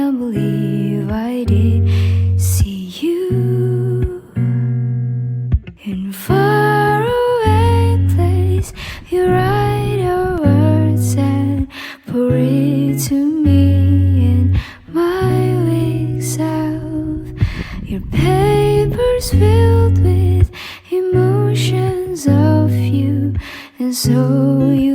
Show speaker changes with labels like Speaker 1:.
Speaker 1: can't believe I did see you in faraway place. You write your words and pour it to me in my weak self. Your paper's filled with emotions of you, and so you